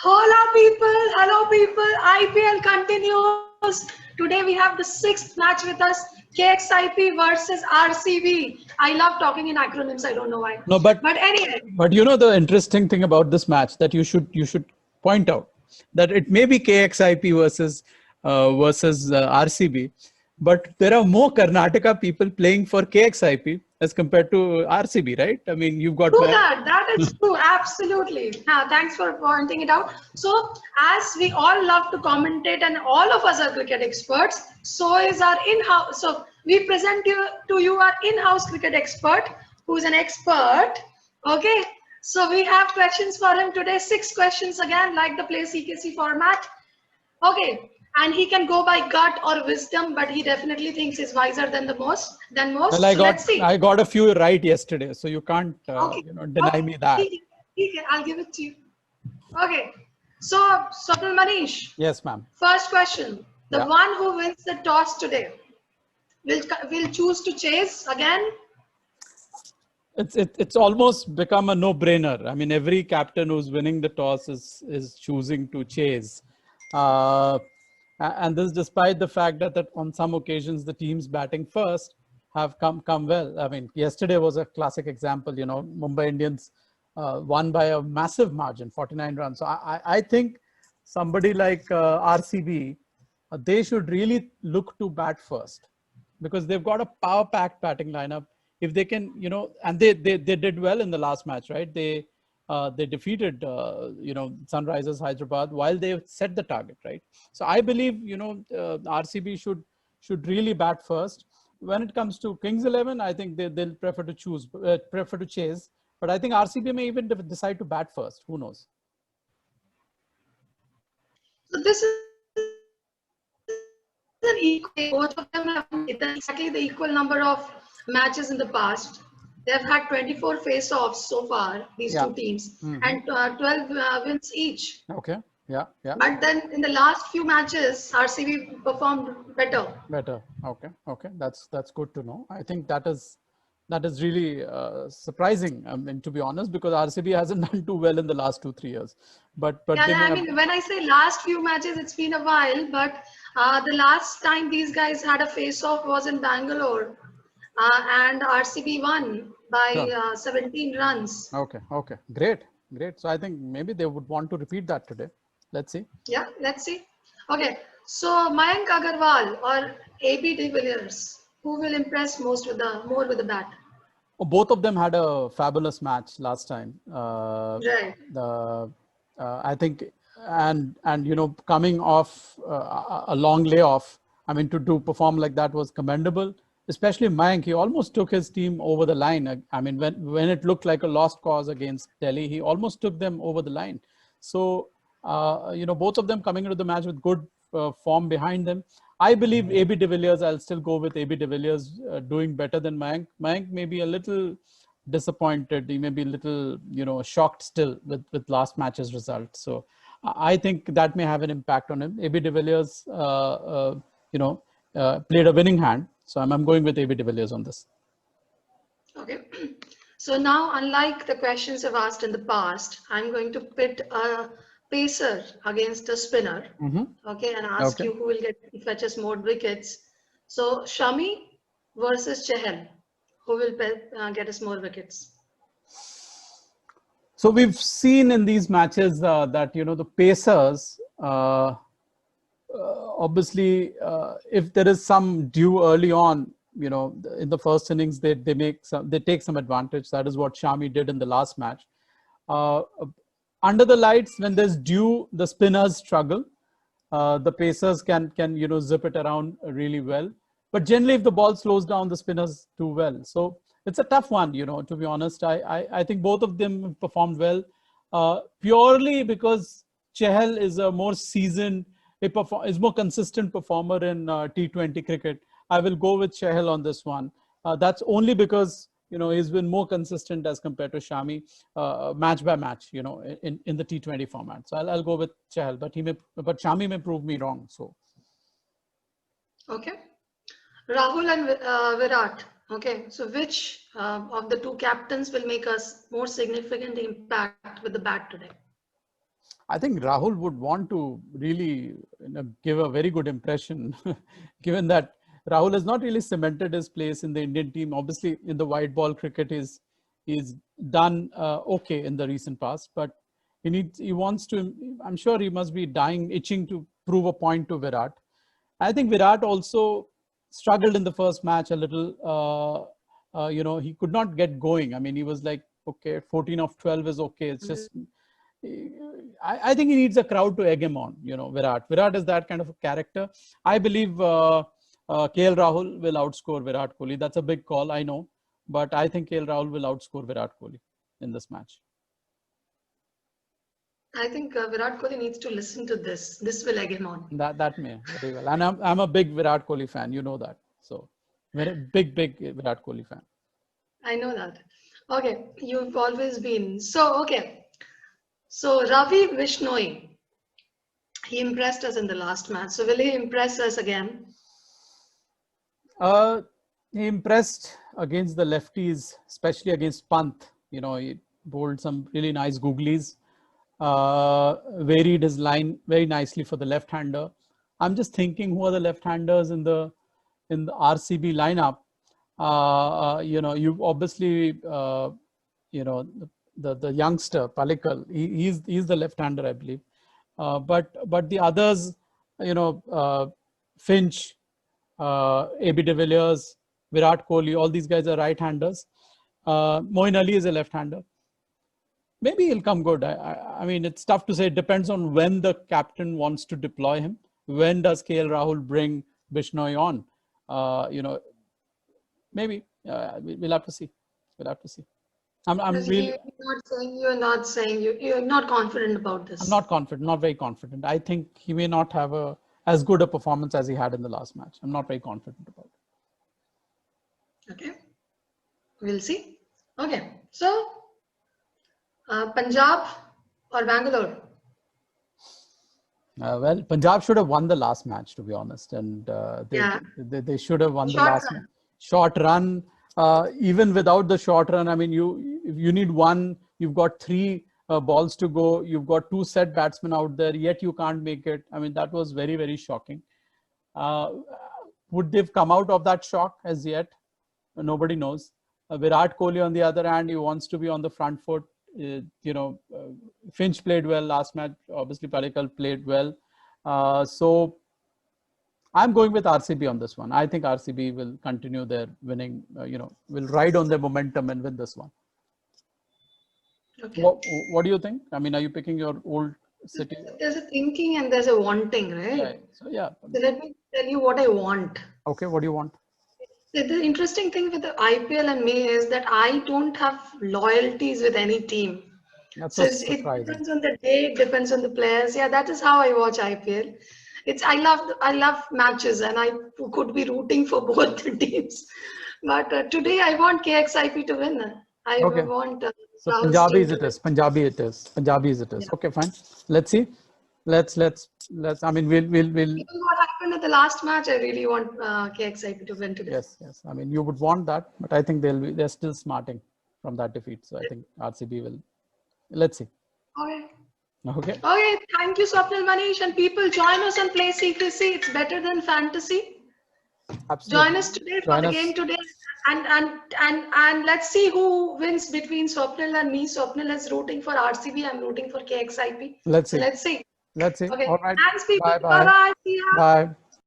Hola people, hello people, IPL continues. Today we have the sixth match with us, KXIP versus RCB. I love talking in acronyms, I don't know why. No, But anyway, but you know the interesting thing about this match that you should point out that it may be KXIP versus RCB, but there are more Karnataka people playing for KXIP as compared to RCB, right? I mean, you've got true that, that is true, absolutely. Thanks for pointing it out. So, as we all love to commentate and all of us are cricket experts, so is our in-house. So, we present to you our in-house cricket expert who's an expert. Okay, so we have questions for him today, six questions again, like the Play CKC format. Okay, and he can go by gut or wisdom, but he definitely thinks he's wiser than well, most. I So let's got see. I got a few right yesterday, so you can't Okay, deny okay, me that. I'll give it to you. Okay, so Swapnil Manish, Yes, ma'am. first question: the Yeah. one who wins the toss today will choose to chase again. It's almost become a no-brainer. I mean, every captain who's winning the toss is choosing to chase, uh, and this despite the fact that on some occasions the teams batting first have come well. I mean, yesterday was a classic example. You know, Mumbai Indians won by a massive margin, 49 runs. So I think somebody like RCB, they should really look to bat first because they've got a power-packed batting lineup. If they can, and they did well in the last match, right? They defeated Sunrisers Hyderabad while they set the target, right? So I believe RCB should really bat first. When it comes to Kings 11, I think they'll prefer to chase. But I think RCB may even decide to bat first. Who knows? So this is an equal game. Both of them have played exactly the equal number of matches in the past. They have had 24 face-offs so far, these two Yeah. teams, and Hmm. 12 wins each. Okay. Yeah. Yeah. But then in the last few matches, RCB performed better. Better. Okay. Okay. That's good to know. I think that is really surprising. I mean, to be honest, because RCB hasn't done too well in the last 2 3 years, but Yeah, they may I have. mean, when I say last few matches, it's been a while, but the last time these guys had a face-off was in Bangalore, and RCB won by Sure. 17 runs. Okay. Okay. Great. Great. So I think maybe they would want to repeat that today. Let's see. Yeah, let's see. Okay, so Mayank Agarwal or AB de Villiers, who will impress more with the bat? Oh, both of them had a fabulous match last time. Right. The I think, and coming off a long layoff, I mean, to perform like that was commendable. Especially Mayank, he almost took his team over the line. I mean, when it looked like a lost cause against Delhi, he almost took them over the line. So both of them coming into the match with good form behind them. I believe AB de Villiers. I'll still go with AB de Villiers doing better than Mayank. Mayank may be a little disappointed. He may be a little, shocked still with last match's result. So I think that may have an impact on him. AB de Villiers, played a winning hand. So I'm going with AB de Villiers on this. Okay. So now, unlike the questions I've asked in the past, I'm going to pit a pacer against a spinner. Mm-hmm. Okay, and ask Okay. you who will fetches more wickets. So Shami versus Chahal, who will get us more wickets? So we've seen in these matches that the Pacers, obviously, if there is some due early on, in the first innings, they take some advantage. That is what Shami did in the last match. Uh, Under the lights, when there's due, the spinners struggle. The Pacers can zip it around really well. But generally, if the ball slows down, the spinners do well. So it's a tough one, to be honest. I think both of them performed well, purely because Chahal is a more seasoned, is more consistent performer in T20 cricket. I will go with Chahal on this one. That's only because he's been more consistent as compared to Shami, match by match, in the T20 format. So I'll go with Chahal, but Shami may prove me wrong. So Okay. Rahul and Virat. Okay, so which of the two captains will make us more significant impact with the bat today? I think Rahul would want to really give a very good impression, given that Rahul has not really cemented his place in the Indian team. Obviously, in the white ball cricket, he's done okay in the recent past, but he wants to. I'm sure he must be itching to prove a point to Virat. I think Virat also struggled in the first match a little. He could not get going. I mean, he was like, okay, 14 of 12 is okay. It's just. I think he needs a crowd to egg him on, Virat. Virat is that kind of a character. I believe KL Rahul will outscore Virat Kohli. That's a big call, I know. But I think KL Rahul will outscore Virat Kohli in this match. I think Virat Kohli needs to listen to this. This will egg him on. That may very well. And I'm a big Virat Kohli fan. You know that. So, very big Virat Kohli fan. I know that. Okay, you've always been. So, okay. So Ravi Bishnoi, he impressed us in the last match. So will he impress us again? He impressed against the lefties, especially against Pant. He bowled some really nice googlies, varied his line very nicely for the left-hander. I'm just thinking who are the left-handers in the RCB lineup. You've obviously, the youngster Pallikal, he's the left-hander, I believe. But the others, Finch, AB de Villiers, Virat Kohli, all these guys are right-handers. Moeen Ali is a left-hander. Maybe he'll come good. I mean, it's tough to say. It depends on when the captain wants to deploy him. When does KL Rahul bring Bishnoi on? Maybe we'll have to see. I'm really. You're not confident about this. I'm not confident. Not very confident. I think he may not have as good a performance as he had in the last match. I'm not very confident about it. Okay, we'll see. Okay, so Punjab or Bangalore? Well, Punjab should have won the last match, to be honest, and they should have won the last match. Short run. Even without the short run, I mean, you need one. You've got 3 balls to go. You've got 2 set batsmen out there, yet you can't make it. I mean, that was very, very shocking. Would they've come out of that shock as yet? Nobody knows. Virat Kohli, on the other hand, he wants to be on the front foot. Finch played well last match. Obviously, Pallikal played well. So I'm going with RCB on this one. I think RCB will continue their winning, will ride on their momentum and win this one. Okay. What do you think? I mean, are you picking your old city? There's a thinking and there's a wanting, right? So, yeah. So let me tell you what I want. Okay, what do you want? The interesting thing with the IPL and me is that I don't have loyalties with any team. That's so it depends on the day, it depends on the players. Yeah, that is how I watch IPL. I love matches and I could be rooting for both the teams. But today I want KXIP to win. I want. So Punjabis it is. Punjabis it is. Okay, fine. Let's see. Let's. I mean, we'll. Given what happened at the last match, I really want KXIP to win today. Yes. I mean, you would want that, but I think they're still smarting from that defeat. So I think RCB will. Let's see. Okay. Thank you, Swapnil, Manish, and people join us on Play CPC. It's better than fantasy. Absolutely. Join us today for the game today, and let's see who wins between Swapnil and me. Swapnil is rooting for RCB. I'm rooting for KXIP. Let's see. Let's see. Okay. All right. Thanks, people. Bye. Bye.